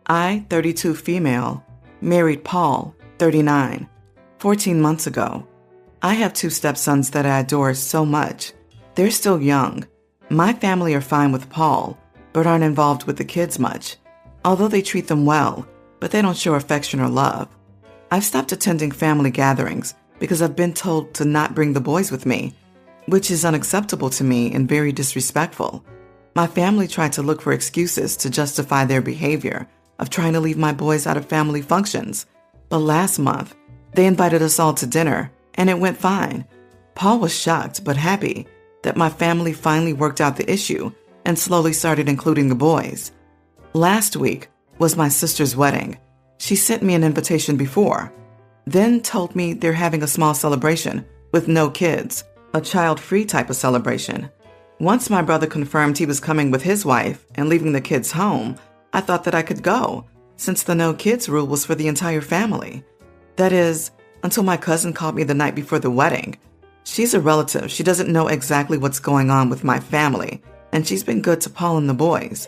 I, 32 female, married Paul, 39, 14 months ago. I have 2 stepsons that I adore so much. They're still young. My family are fine with Paul, but aren't involved with the kids much, although they treat them well, but they don't show affection or love. I've stopped attending family gatherings because I've been told to not bring the boys with me, which is unacceptable to me and very disrespectful. My family tried to look for excuses to justify their behavior of trying to leave my boys out of family functions, but last month, they invited us all to dinner, and it went fine. Paul was shocked but happy that my family finally worked out the issue and slowly started including the boys. Last week was my sister's wedding. She sent me an invitation before, then told me they're having a small celebration with no kids, a child-free type of celebration. Once my brother confirmed he was coming with his wife and leaving the kids home, I thought that I could go, since the no kids rule was for the entire family. That is, until my cousin called me the night before the wedding. She's a relative. She doesn't know exactly what's going on with my family, and she's been good to Paul and the boys.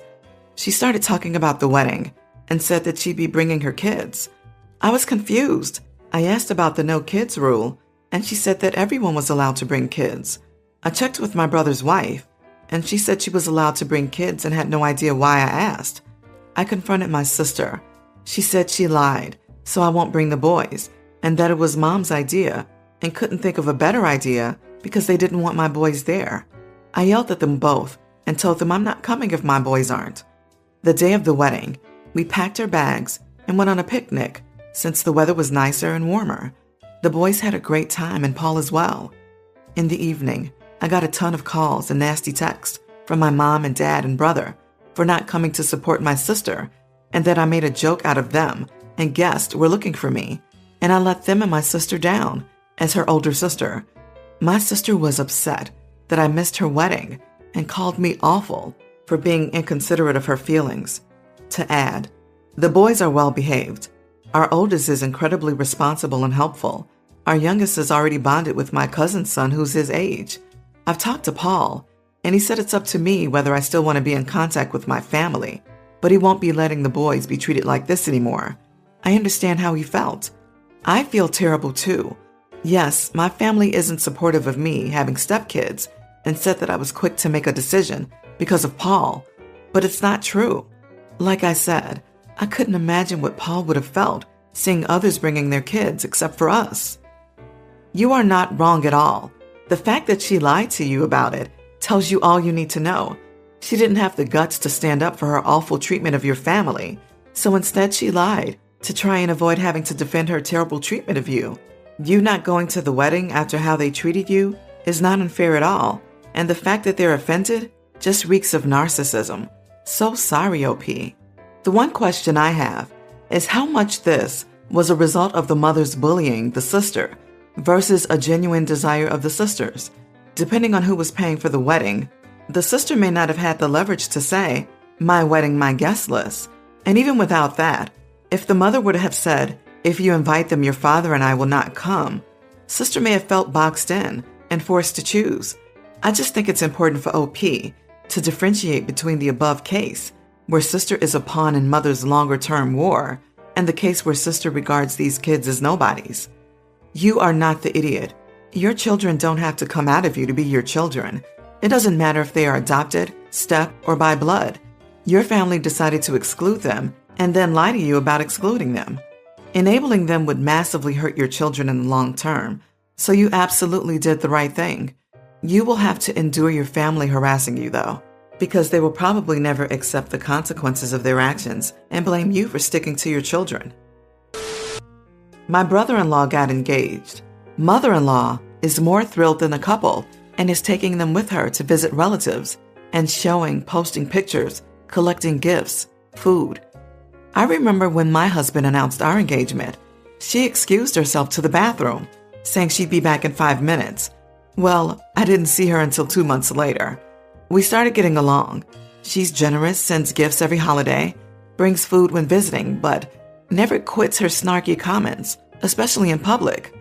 She started talking about the wedding and said that she'd be bringing her kids. I was confused. I asked about the no kids rule, and she said that everyone was allowed to bring kids. I checked with my brother's wife, and she said she was allowed to bring kids and had no idea why I asked. I confronted my sister. She said she lied, so I won't bring the boys, and that it was Mom's idea and couldn't think of a better idea because they didn't want my boys there. I yelled at them both and told them I'm not coming if my boys aren't. The day of the wedding, we packed our bags and went on a picnic since the weather was nicer and warmer. The boys had a great time and Paul as well. In the evening, I got a ton of calls and nasty texts from my mom and dad and brother for not coming to support my sister, and that I made a joke out of them and guests were looking for me, and I let them and my sister down as her older sister. My sister was upset that I missed her wedding and called me awful for being inconsiderate of her feelings. To add, the boys are well behaved. Our oldest is incredibly responsible and helpful. Our youngest is already bonded with my cousin's son who's his age. I've talked to Paul, and he said it's up to me whether I still want to be in contact with my family, but he won't be letting the boys be treated like this anymore. I understand how he felt. I feel terrible too. Yes, my family isn't supportive of me having stepkids and said that I was quick to make a decision because of Paul, but it's not true. Like I said, I couldn't imagine what Paul would have felt seeing others bringing their kids except for us. You are not wrong at all. The fact that she lied to you about it tells you all you need to know. She didn't have the guts to stand up for her awful treatment of your family, so instead she lied to try and avoid having to defend her terrible treatment of you. You not going to the wedding after how they treated you is not unfair at all, and the fact that they're offended just reeks of narcissism. So sorry, OP. The one question I have is how much this was a result of the mother's bullying the sister versus a genuine desire of the sisters. Depending on who was paying for the wedding, the sister may not have had the leverage to say, "My wedding, my guest list." And even without that, if the mother would have said, "If you invite them, your father and I will not come," sister may have felt boxed in and forced to choose. I just think it's important for OP to differentiate between the above case, where sister is a pawn in mother's longer-term war, and the case where sister regards these kids as nobodies. You are not the idiot. Your children don't have to come out of you to be your children. It doesn't matter if they are adopted, step, or by blood. Your family decided to exclude them and then lie to you about excluding them. Enabling them would massively hurt your children in the long term, so you absolutely did the right thing. You will have to endure your family harassing you, though, because they will probably never accept the consequences of their actions and blame you for sticking to your children. My brother-in-law got engaged. Mother-in-law is more thrilled than the couple and is taking them with her to visit relatives and showing, posting pictures, collecting gifts, food. I remember when my husband announced our engagement, she excused herself to the bathroom, saying she'd be back in 5 minutes. Well, I didn't see her until 2 months later. We started getting along. She's generous, sends gifts every holiday, brings food when visiting, but never quits her snarky comments, especially in public.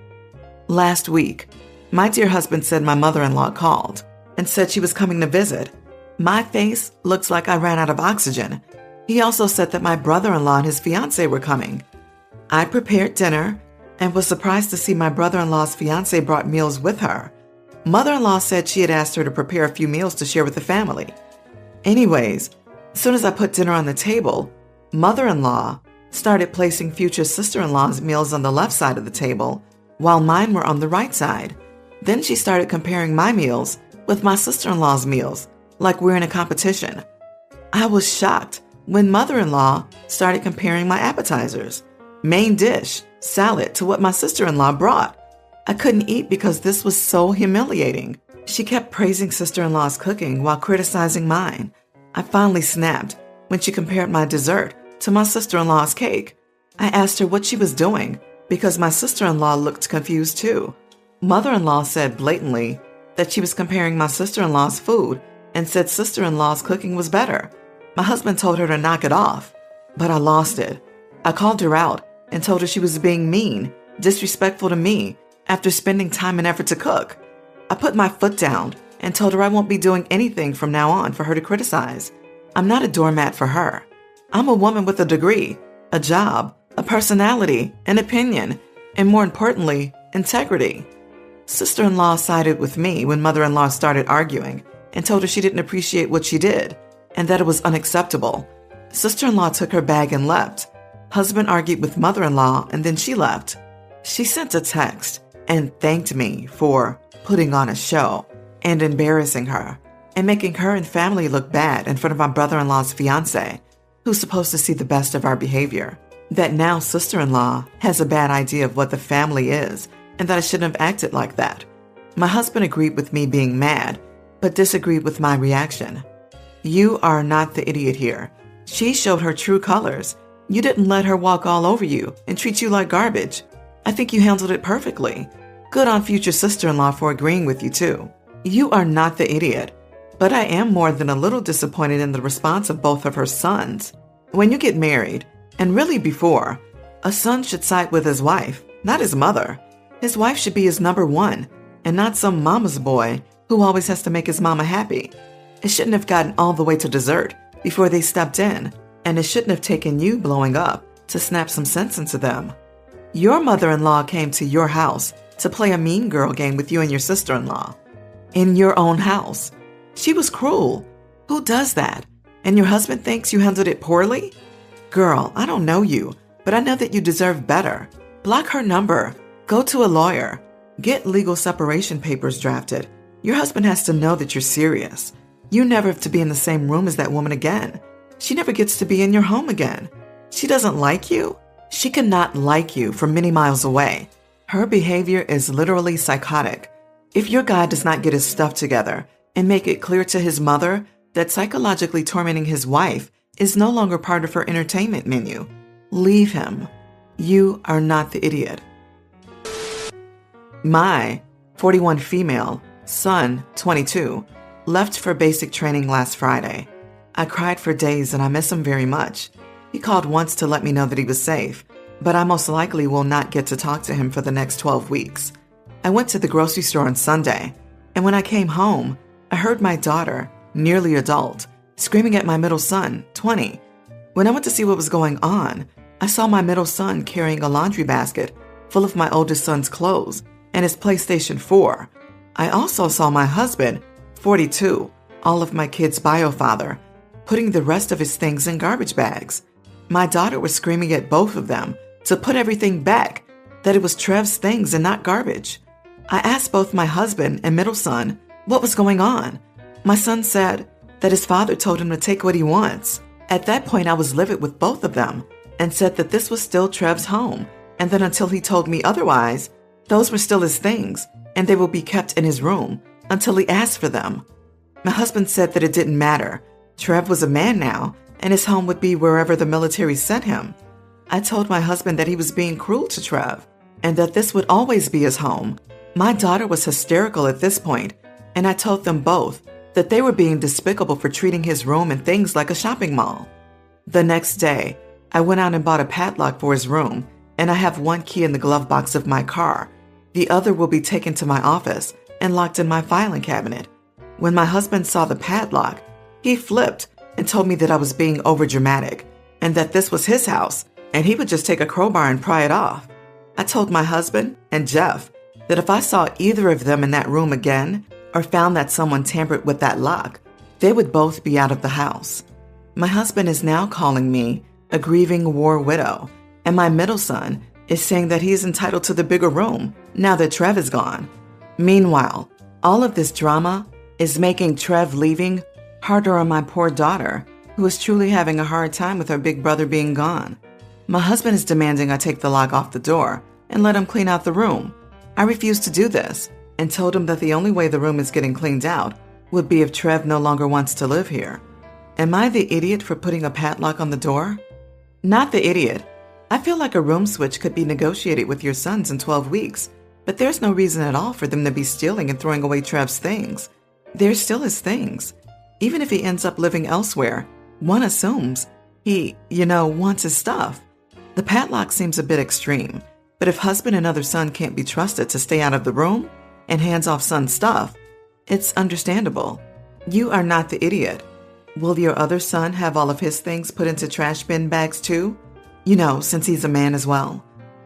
Last week, my dear husband said my mother-in-law called and said she was coming to visit. My face looks like I ran out of oxygen. He also said that my brother-in-law and his fiancée were coming. I prepared dinner and was surprised to see my brother-in-law's fiancée brought meals with her. Mother-in-law said she had asked her to prepare a few meals to share with the family. Anyways, as soon as I put dinner on the table, mother-in-law started placing future sister-in-law's meals on the left side of the table, while mine were on the right side. Then she started comparing my meals with my sister-in-law's meals, like we're in a competition. I was shocked when mother-in-law started comparing my appetizers, main dish, salad, to what my sister-in-law brought. I couldn't eat because this was so humiliating. She kept praising sister-in-law's cooking while criticizing mine. I finally snapped when she compared my dessert to my sister-in-law's cake. I asked her what she was doing because my sister-in-law looked confused too. Mother-in-law said blatantly that she was comparing my sister-in-law's food and said sister-in-law's cooking was better. My husband told her to knock it off, but I lost it. I called her out and told her she was being mean, disrespectful to me after spending time and effort to cook. I put my foot down and told her I won't be doing anything from now on for her to criticize. I'm not a doormat for her. I'm a woman with a degree, a job, a personality, an opinion, and more importantly, integrity. Sister-in-law sided with me when mother-in-law started arguing and told her she didn't appreciate what she did and that it was unacceptable. Sister-in-law took her bag and left. Husband argued with mother-in-law and then she left. She sent a text and thanked me for putting on a show and embarrassing her and making her and family look bad in front of my brother-in-law's fiancé, who's supposed to see the best of our behavior. That now sister-in-law has a bad idea of what the family is and that I shouldn't have acted like that. My husband agreed with me being mad, but disagreed with my reaction. You are not the idiot here. She showed her true colors. You didn't let her walk all over you and treat you like garbage. I think you handled it perfectly. Good on future sister-in-law for agreeing with you too. You are not the idiot, but I am more than a little disappointed in the response of both of her sons. When you get married, and really before, a son should side with his wife, not his mother. His wife should be his number one, and not some mama's boy who always has to make his mama happy. It shouldn't have gotten all the way to dessert before they stepped in, and it shouldn't have taken you blowing up to snap some sense into them. Your mother-in-law came to your house to play a mean girl game with you and your sister-in-law. In your own house. She was cruel. Who does that? And your husband thinks you handled it poorly? Girl, I don't know you, but I know that you deserve better. Block her number. Go to a lawyer. Get legal separation papers drafted. Your husband has to know that you're serious. You never have to be in the same room as that woman again. She never gets to be in your home again. She doesn't like you. She cannot like you from many miles away. Her behavior is literally psychotic. If your guy does not get his stuff together and make it clear to his mother that psychologically tormenting his wife is no longer part of her entertainment menu, leave him. You are not the idiot. My 41 female son, 22, left for basic training last Friday. I cried for days and I miss him very much. He called once to let me know that he was safe, but I most likely will not get to talk to him for the next 12 weeks. I went to the grocery store on Sunday, and when I came home, I heard my daughter, nearly adult, screaming at my middle son, 20. When I went to see what was going on, I saw my middle son carrying a laundry basket full of my oldest son's clothes and his PlayStation 4. I also saw my husband, 42, all of my kids' bio father, putting the rest of his things in garbage bags. My daughter was screaming at both of them to put everything back, that it was Trev's things and not garbage. I asked both my husband and middle son what was going on. My son said that his father told him to take what he wants. At that point, I was livid with both of them and said that this was still Trev's home, and that until he told me otherwise, those were still his things and they will be kept in his room until he asked for them. My husband said that it didn't matter. Trev was a man now, and his home would be wherever the military sent him. I told my husband that he was being cruel to Trev and that this would always be his home. My daughter was hysterical at this point, and I told them both that they were being despicable for treating his room and things like a shopping mall. The next day, I went out and bought a padlock for his room, and I have one key in the glove box of my car. The other will be taken to my office and locked in my filing cabinet. When my husband saw the padlock, he flipped and told me that I was being overdramatic and that this was his house and he would just take a crowbar and pry it off. I told my husband and Jeff that if I saw either of them in that room again or found that someone tampered with that lock, they would both be out of the house. My husband is now calling me a grieving war widow, and my middle son is saying that he is entitled to the bigger room now that Trev is gone. Meanwhile, all of this drama is making Trev leaving harder on my poor daughter, who is truly having a hard time with her big brother being gone. My husband is demanding I take the lock off the door and let him clean out the room. I refused to do this and told him that the only way the room is getting cleaned out would be if Trev no longer wants to live here. Am I the idiot for putting a padlock on the door? Not the idiot. I feel like a room switch could be negotiated with your sons in 12 weeks, but there's no reason at all for them to be stealing and throwing away Trev's things. They're still his things. Even if he ends up living elsewhere, one assumes he, wants his stuff. The padlock seems a bit extreme, but if husband and other son can't be trusted to stay out of the room and hands off son's stuff, it's understandable. You are not the idiot. Will your other son have all of his things put into trash bin bags too? Since he's a man as well.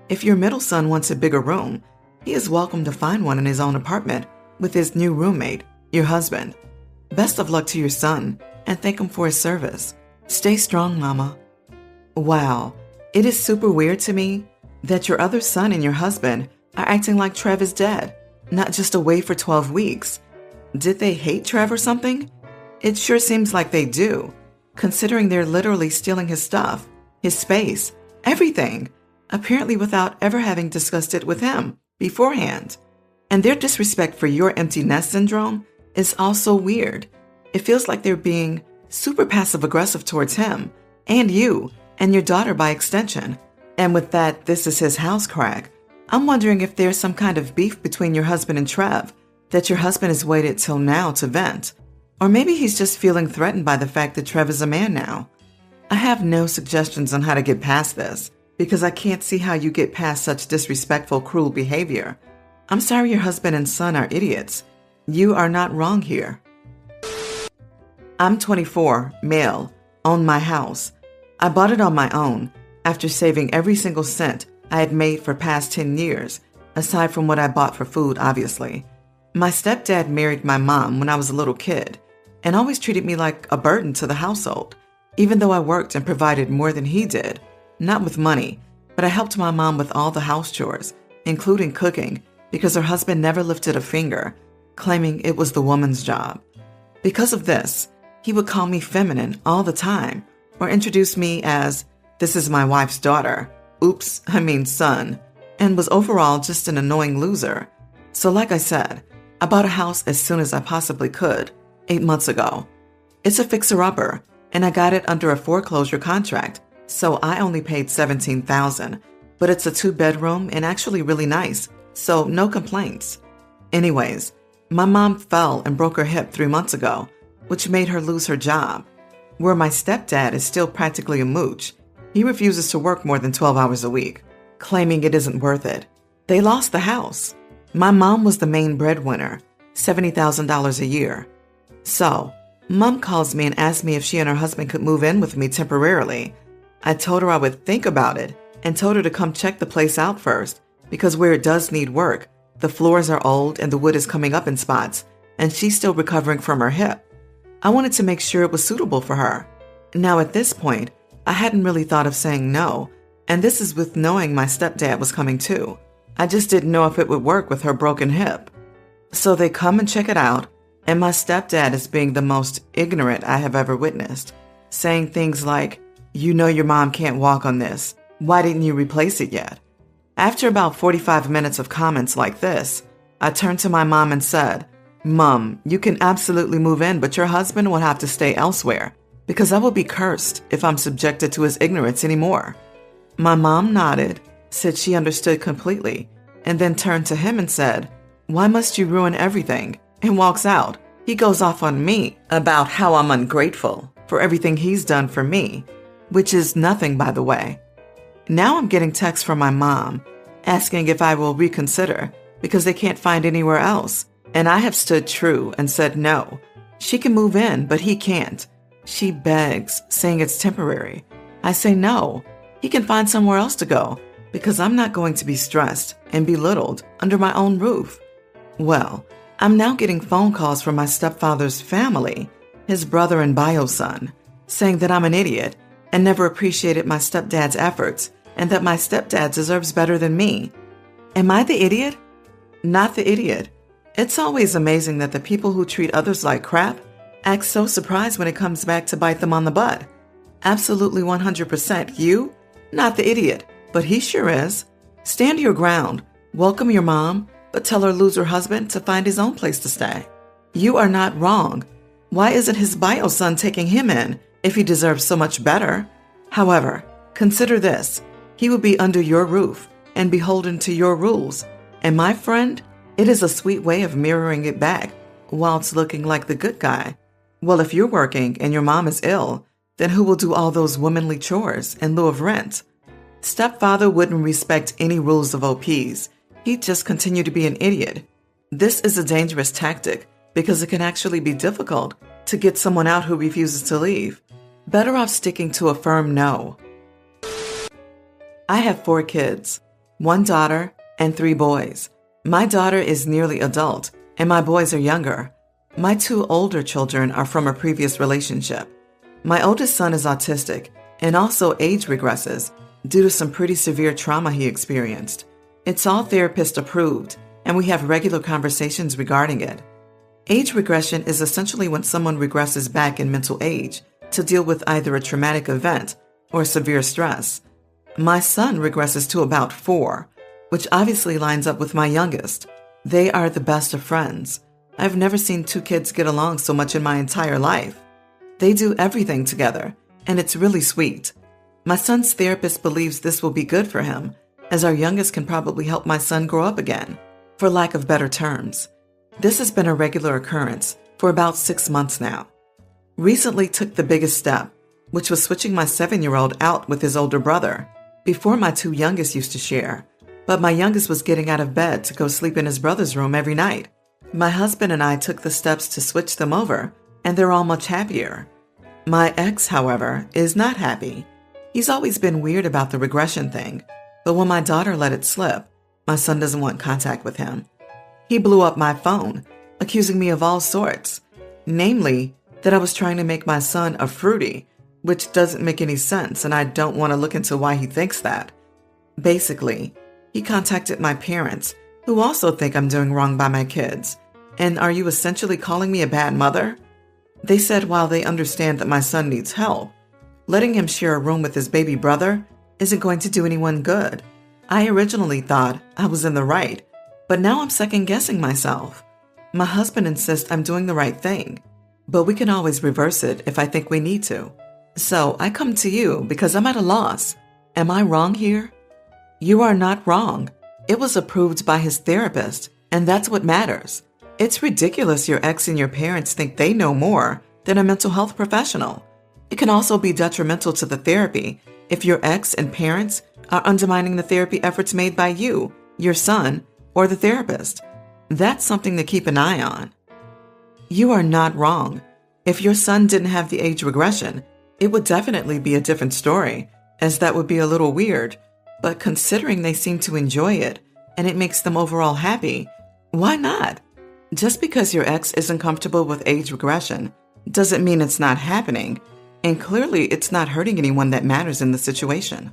If your middle son wants a bigger room, he is welcome to find one in his own apartment with his new roommate, your husband. Best of luck to your son, and thank him for his service. Stay strong, Mama. Wow, it is super weird to me that your other son and your husband are acting like Trev is dead, not just away for 12 weeks. Did they hate Trev or something? It sure seems like they do, considering they're literally stealing his stuff, his space, everything, apparently without ever having discussed it with him beforehand. And their disrespect for your empty nest syndrome is also weird. It feels like they're being super passive-aggressive towards him, and you, and your daughter by extension. And with that "this is his house" crack, I'm wondering if there's some kind of beef between your husband and Trev that your husband has waited till now to vent. Or maybe he's just feeling threatened by the fact that Trev is a man now. I have no suggestions on how to get past this, because I can't see how you get past such disrespectful, cruel behavior. I'm sorry your husband and son are idiots. You are not wrong here. I'm 24, male, own my house. I bought it on my own after saving every single cent I had made for past 10 years, aside from what I bought for food, obviously. My stepdad married my mom when I was a little kid and always treated me like a burden to the household, even though I worked and provided more than he did. Not with money, but I helped my mom with all the house chores, including cooking, because her husband never lifted a finger, claiming it was the woman's job. Because of this, he would call me feminine all the time or introduce me as, "This is my wife's daughter," son, and was overall just an annoying loser. So like I said, I bought a house as soon as I possibly could, 8 months ago. It's a fixer-upper, and I got it under a foreclosure contract, so I only paid $17,000, but it's a 2-bedroom and actually really nice, so no complaints. Anyways, my mom fell and broke her hip 3 months ago, which made her lose her job. Where my stepdad is still practically a mooch, he refuses to work more than 12 hours a week, claiming it isn't worth it. They lost the house. My mom was the main breadwinner, $70,000 a year. So, Mom calls me and asks me if she and her husband could move in with me temporarily. I told her I would think about it and told her to come check the place out first, because where it does need work, the floors are old and the wood is coming up in spots, and she's still recovering from her hip. I wanted to make sure it was suitable for her. Now at this point, I hadn't really thought of saying no, and this is with knowing my stepdad was coming too. I just didn't know if it would work with her broken hip. So they come and check it out, and my stepdad is being the most ignorant I have ever witnessed, saying things like, "You know your mom can't walk on this. Why didn't you replace it yet?" After about 45 minutes of comments like this, I turned to my mom and said, "Mom, you can absolutely move in, but your husband will have to stay elsewhere, because I will be cursed if I'm subjected to his ignorance anymore." My mom nodded, said she understood completely, and then turned to him and said, "Why must you ruin everything?" and walks out. He goes off on me about how I'm ungrateful for everything he's done for me, which is nothing, by the way. Now I'm getting texts from my mom asking if I will reconsider because they can't find anywhere else, and I have stood true and said no. She can move in, but he can't. She begs, saying it's temporary. I say no, he can find somewhere else to go because I'm not going to be stressed and belittled under my own roof. Well, I'm now getting phone calls from my stepfather's family, his brother and bio son, saying that I'm an idiot and never appreciated my stepdad's efforts and that my stepdad deserves better than me. Am I the idiot? Not the idiot. It's always amazing that the people who treat others like crap act so surprised when it comes back to bite them on the butt. Absolutely 100% you, not the idiot, but he sure is. Stand your ground, welcome your mom, but tell her loser husband to find his own place to stay. You are not wrong. Why isn't his bio son taking him in if he deserves so much better? However, consider this. He will be under your roof and beholden to your rules. And my friend, it is a sweet way of mirroring it back whilst looking like the good guy. Well, if you're working and your mom is ill, then who will do all those womanly chores in lieu of rent? Stepfather wouldn't respect any rules of OPs. He'd just continue to be an idiot. This is a dangerous tactic because it can actually be difficult to get someone out who refuses to leave. Better off sticking to a firm no. I have 4 kids, 1 daughter and 3 boys. My daughter is nearly adult and my boys are younger. My 2 older children are from a previous relationship. My oldest son is autistic and also age regresses due to some pretty severe trauma he experienced. It's all therapist approved, and we have regular conversations regarding it. Age regression is essentially when someone regresses back in mental age to deal with either a traumatic event or severe stress. My son regresses to about 4, which obviously lines up with my youngest. They are the best of friends. I've never seen 2 kids get along so much in my entire life. They do everything together, and it's really sweet. My son's therapist believes this will be good for him, as our youngest can probably help my son grow up again, for lack of better terms. This has been a regular occurrence for about 6 months now. Recently took the biggest step, which was switching my 7-year-old out with his older brother. Before, my 2 youngest used to share, but my youngest was getting out of bed to go sleep in his brother's room every night. My husband and I took the steps to switch them over, and they're all much happier. My ex, however, is not happy. He's always been weird about the regression thing, but when my daughter let it slip, my son doesn't want contact with him. He blew up my phone, accusing me of all sorts, namely that I was trying to make my son a fruity, which doesn't make any sense, and I don't want to look into why he thinks that. Basically, he contacted my parents, who also think I'm doing wrong by my kids. And are you essentially calling me a bad mother? They said while they understand that my son needs help, letting him share a room with his baby brother isn't going to do anyone good. I originally thought I was in the right, but now I'm second-guessing myself. My husband insists I'm doing the right thing, but we can always reverse it if I think we need to. So I come to you because I'm at a loss. Am I wrong here? You are not wrong. It was approved by his therapist, and that's what matters. It's ridiculous your ex and your parents think they know more than a mental health professional. It can also be detrimental to the therapy if your ex and parents are undermining the therapy efforts made by you, your son, or the therapist. That's something to keep an eye on. You are not wrong. If your son didn't have the age regression, it would definitely be a different story, as that would be a little weird. But considering they seem to enjoy it, and it makes them overall happy, why not? Just because your ex isn't comfortable with age regression doesn't mean it's not happening, and clearly it's not hurting anyone that matters in the situation.